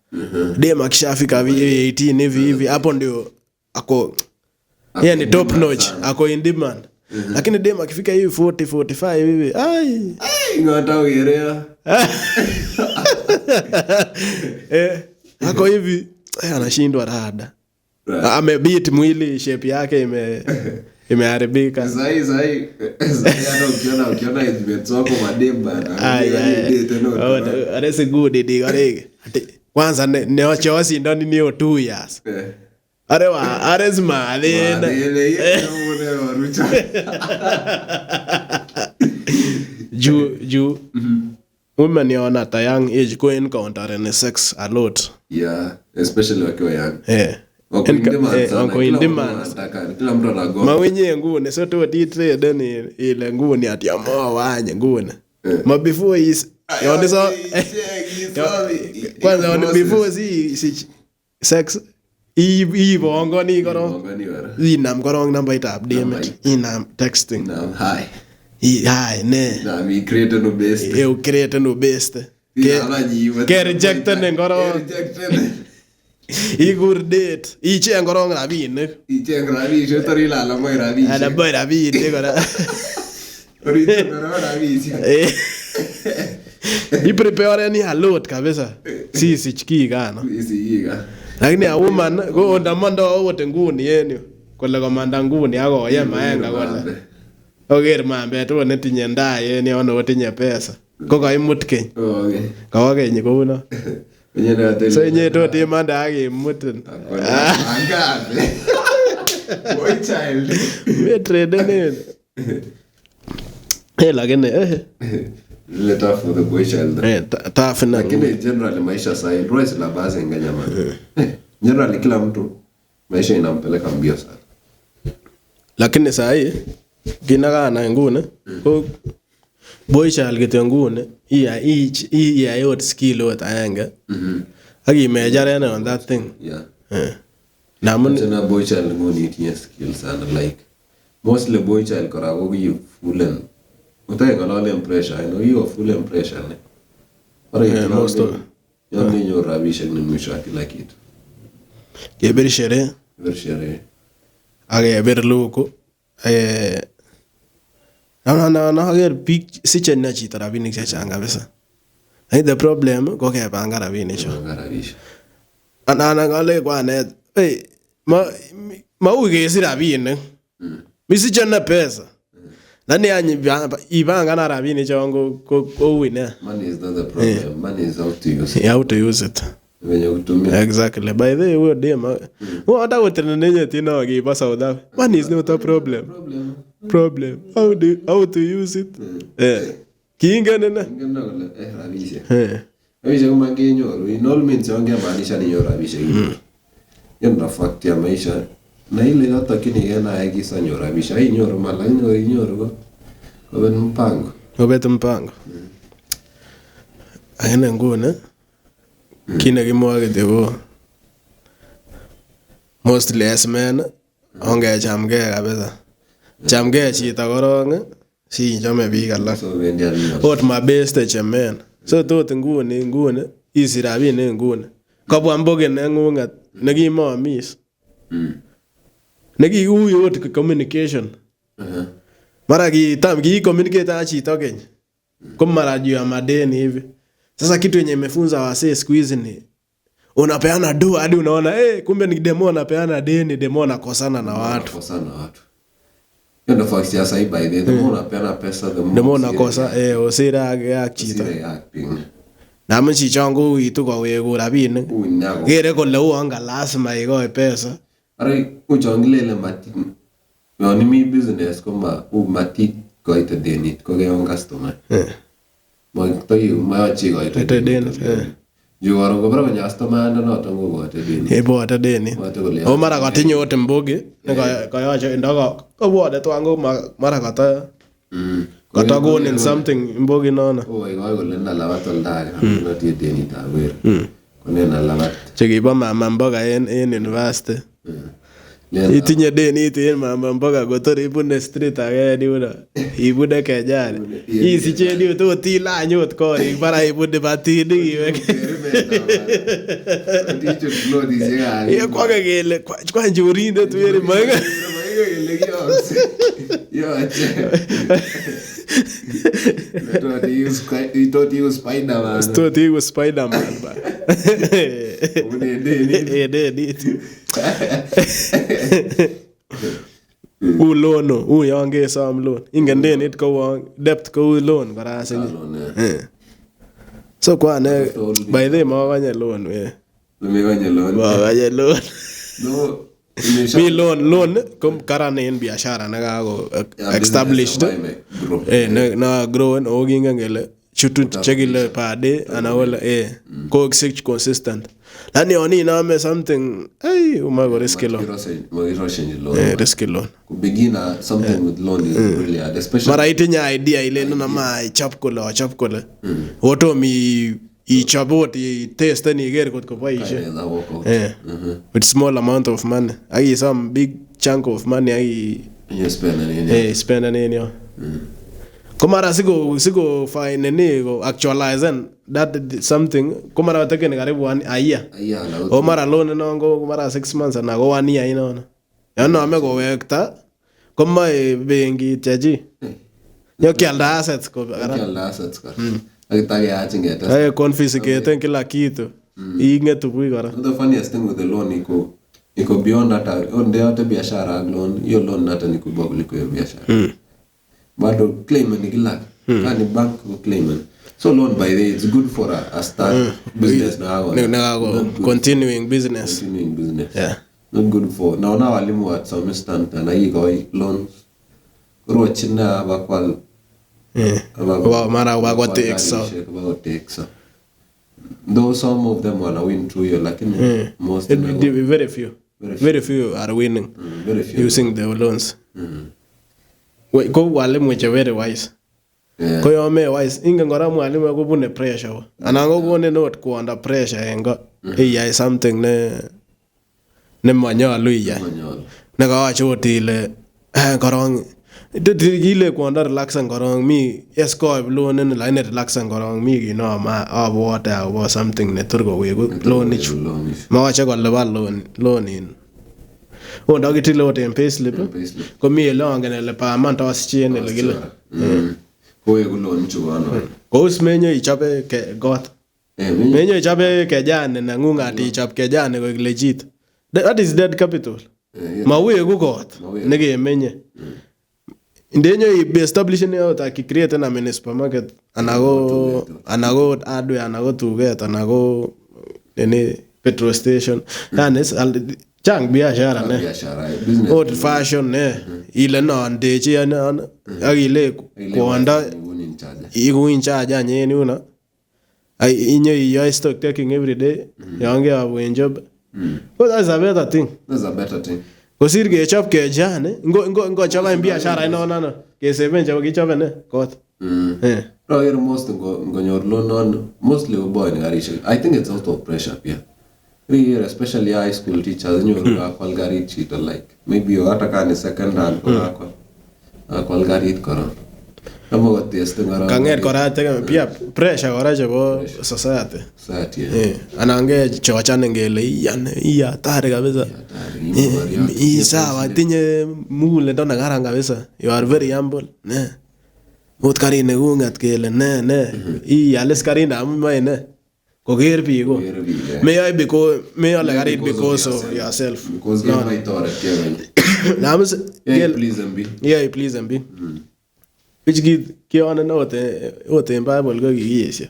dem akishafika 18 hivi hapo ndio ako yani top notch ako in demand lakini dem akifika hivi 40-45 hivi ngata ugerea ako hivi anashindwa rada amebeat mwili shape yake imeharibika. Sahi hata ukiona age wako mademba na are se good idi are kwanza ne ocho sindani ni 2 years are smart ju women yona at a young age go encounter in sex a lot, especially wakiwa young. Wako in demand. Kila mtu anago. Mawenye ngune so to trade ni ile ngune ati amoa wanye ngune. Ma before is yona so kwanza on before si sex bongo ni korong. Inam korong number itab DM. Inam texting. Hi. Hi ne. Na mi create no best. Eu create no best. Ke rejected ne korong. Igur date. Icheng korong rabinik. Tori lala mo rabinik. Ada boy rabinik kora. Tori korong rabinik. I prepare ni halot kabisa. Si chikika no. Isiga. Lakini a woman go ndamando wote nguni yenu. Kole komanda nguni ako ye maenga kole. Oger mambe to netinye ndaye ni ono wotinye pesa. Ko kaimutke. Okay. Kawagenyi ko uno. So nye to timanda akimutin. Angabe. Boy child. Me trade ne. Lakini Tough for the boy child. Tough na. Lakini generally maisha sai rise la base nganya man. Generally kila mtu maisha inampeleka mbio sana. Lakini sai kinagana ngune ko boy child gete ngune iya yot skill ot aenge agi major on that thing. Namun tena boy child nguni itinye skills and like mostly boy child kora go give full and utaka ngale pressure. I know you are full and pressure ne para most of yani yo rabisha ni mwisho kila kitu geber shere age ber loko na hager big siche na chita rabinik changa kabisa. Ai the problem ko ke panga rabinik cho ana ngale kwa net ma uge rabinik misiche na pesa nani anyi ibanga na rabinik cho ko win. Money is not the problem. Money is how to use it. How to use it. When you to me. Exactly. By the way, dem what I would tell you tina give us out that money is not a problem. How to use it. Kinga nena rabisha rabisha kama kenyoru in all means yange maanisha ni rabisha hiyo ndio fact ya maisha na ile hata kinigena yakisa nyorabisha hii nyoro mala nyoro obet mpango aina ngone kina kimwa kitego mostly as men onge chamge kabisa chamge chito korong si chome biik alak ot my best chemen so tot nguni isi rabinik nguni kobwa mbogen nengunget nekimomis nekiuy ot communication mara ki communicate na chito keny kwa mara juu ya madeni hivi. Sasa kitu yenye imefunza wasee siku hizi ni unapeana do hadi unaona kumbe ni demo unapeana deni demo unakosana na watu. Hiyo ndio fact ya sai by the demo unapeana pesa demo unakosa osira ya chito. Na mchi changu itu kwa wego rabinik. Gere kole uanga lazima igoe pesa. Are uchongilele mati. Yoni mi business kama mati goite deni ko ge on customer. Mo toyu ma chigo ite deni. Juwaro ko bro customer ndo tongo goite deni. Bote deni. O mara gatinyo wote mboge ka yacho ndaga ko bode twango mara gata. Kata go in something mboge nona. Igo go lenda lawato ndage no tie deni ta wer. Konena lawat. Chigiba mama mboga en university. Itinye deni itin mama mboga gotori ibune street ageni una ibune kejani isi cheni to tila nyot kori para ibune batini iweke ndicho flow dizega ya kwa gele kwa njurinde tu yeri manga yo He thought he was Spider-Man. Ba. Deni. u loan u yon kesom loan ingen denit kou debt kou loan kora sinye so kwane by the makanye loan we Lumekanye loan. makanye loan No. mi loan ko karanen biashara nekako established na grown o kingen kele chutu chekile per day ana wala ko exist consistent lani oni iname something umako risky loan risky loan Beginner something with loan is really hard, especially mara itinya idea ile na ma chop kole woto mi ichobot i test ni ger kot ko paishe with small amount of money ai some big chunk of money ai you spend any kumara sigo fine ni go actualize that something kumara take ni karibu a year o mara loan no go kumara 6 months na go 1 year ino yana ame go wekta koma bengi chaji yo kialda assets ko Akitake achingeta. Ay confiscate kila kitu. Ingetu bui kora. The funniest thing with the loan iko beyond hata hata biashara loan, hiyo loan hata ni kubwa kuliko hiyo biashara. Bado claim ni kila kani bank claim. So loan by the way, it's good for a start business now. Continuing business. Yeah. Not good for now walimu at some instant na hiyo loans. Kuro china bakwal mara wako takes though some of them wanna win through you lakini most very few are winning using the loans ko walimu which are very wise ko yo me wise ingen ngora mwalimu ko bune pressure ana go gone note ko under pressure engo iya something ne manyalu iya ne ka achotile korong gile ko under relaxan korong mi esco loan ne line relaxan korong mi gino ma water or something ne turgo we loan ichu ma wacha ko loan in o dogiti lo tem payslip ko mi lo ngene le pa man to schiene le gile ko e loan chu ano ko usmenyo ichabe ke got menyo ichabe ke jane na ngunga ti ichab ke jane ko legit that is dead capital ma we go got nege menye indenyo i establishing out aki create na mini supermarket anago adwe anago tuget anago any petrol station hanes chang biashara ne business old fashion ne ile no ndechi ana agile kuanda igu in charge anyeni una ai inyo your stock taking every day yange abo job but that's a better thing Kosir ke chop ke jane ngo chapa biashara ino nana ke seven chapa ke chapa ne kot no you're most ngo nyor loan mostly boy ni garisha. I think it's out of pressure pia here especially high school teachers nyor kwa gari chita like maybe you hata kani second hand kwa gari kora kama what test ngara kanger kora te pia pressure kora chebo society anange chochane ngele iya tare kabisa sawa tinye mule ndo nagara kabisa you are very humble ne mot karine gungat kele ne ales karina amma ne koger bigo may I garit because of yourself because you might thought namus please and be which kiona ote Bible ko kiyesha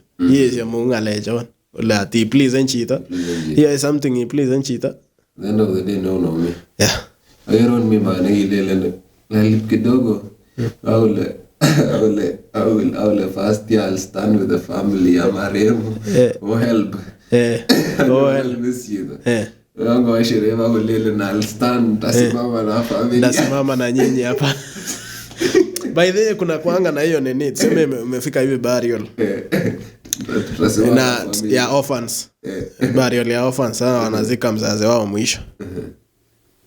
mo ngale chon la ti please and chita here is something you please and chita the end of the day no me yeah ayeron mi bana ile lip kidogo I'll first I'll stand with the family amaremu or help miss you wango ashire wango lele na I'll stand tasimama na family tasimama na nyinyi hapa by the way kuna kuanga na hiyo nini tuseme umefika hivi burial na ya orphans burial ya orphans sana wanazika mzazi wao mwisho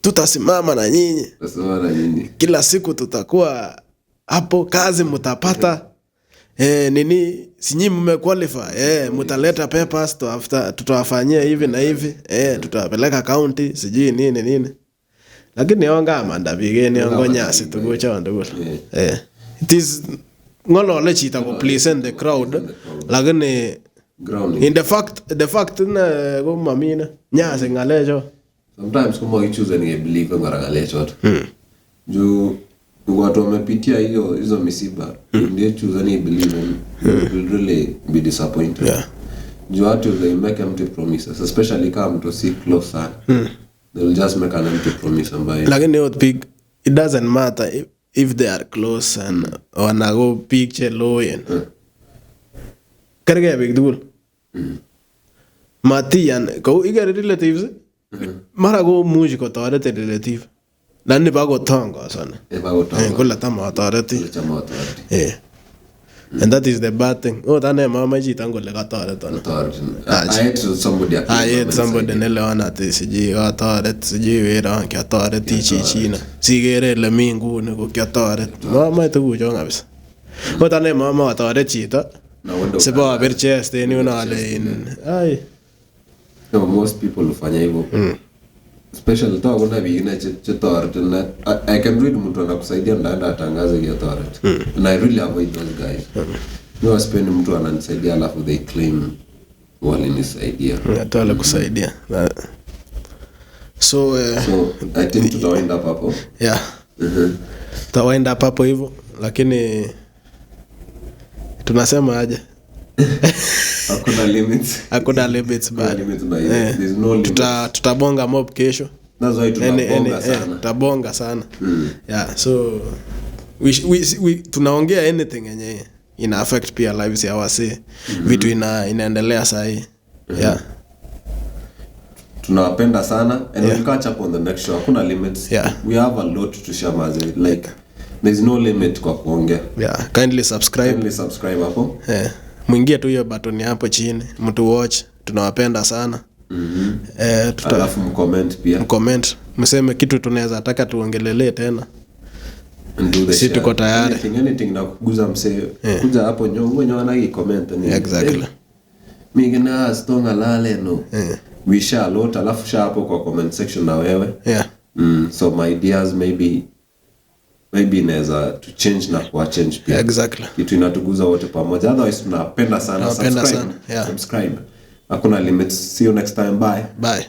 tutasimama na nyinyi kila siku tutakuwa hapo kazi mtapata nini sinyi mmequalify mtaleta papers to after tutawafanyia hivi na hivi tutawapeleka county sijui nini lakini yonga manda bigeni ngonya situgocha ndugul it is ngolo le chita ko please the crowd lakini in the fact na go mamina nyase ngalejo sometimes como you choose any believe ngara ngalejo Juu watu wamepitia hizo misiba ndio choose believe in will really be disappointed. Yeah. Juu watu they make empty promises, especially kama mtu si close sana. They will just make an empty promise ambaye. Lakini what big, it doesn't matter if they are close and wanago picture low and karga big dul. Matiyan ko igare relatives mara go muji ko tarete relative. Lani bago tongo sana. Bago tongo. Kula tama tarete. And that is the bad thing. Oh, tane mama ji tango le gatarete na. I hate somebody nele wana te siji gatarete siji wera kya tarete chichi na. Sigere le mingu ne ko kya tarete. Mama to go jonga bis. Oh, tane mama tarete chita. Seba berche ste ni una le in. Ai. No, most people ufanya hivyo. Especially to kuna vingine chetorete na I can read mtu anakusaidia ndaenda atangaze hiyo torete. And I really avoid those guys. No spend mtu ananisaidia alafu they claim walinisaidia. Atala kusaidia. So I think tutaenda hapo. Yeah. Tutaenda hapo hivyo lakini tunasema aje? Hakuna limits bali. There's no limit. Tutabonga mob kesho. That's why tunabonga sana. Tutabonga sana. Yeah, so we tunaongea anything yenye ina affect pia lives ya wase. Vitu inaendelea saa hii. Yeah. Tunawapenda sana and we'll catch up on the next show. Hakuna limits. Yeah. We have a lot to share maze. Like there's no limit kwa kuongea. Yeah, kindly subscribe hapo. Mwingie tu hiyo button hapo chini, mtu watch, tunawapenda sana. Alafu mcomment pia. Mcomment, mseme kitu tunaweza taka tuongelelee tena. Si tuko tayari. Anything na kuguza msee. Kuja hapo nyongo na hii comment ni. Exactly. Migina stonga lale no. We share a lot, alafu share hapo kwa comment section na wewe. Yeah. So my ideas maybe inaweza to change na kwa change pia. Exactly. Kitu inatuguza wote pamoja. Otherwise tunapenda sana. Subscribe. Yeah. Subscribe. Hakuna limits. See you next time. Bye.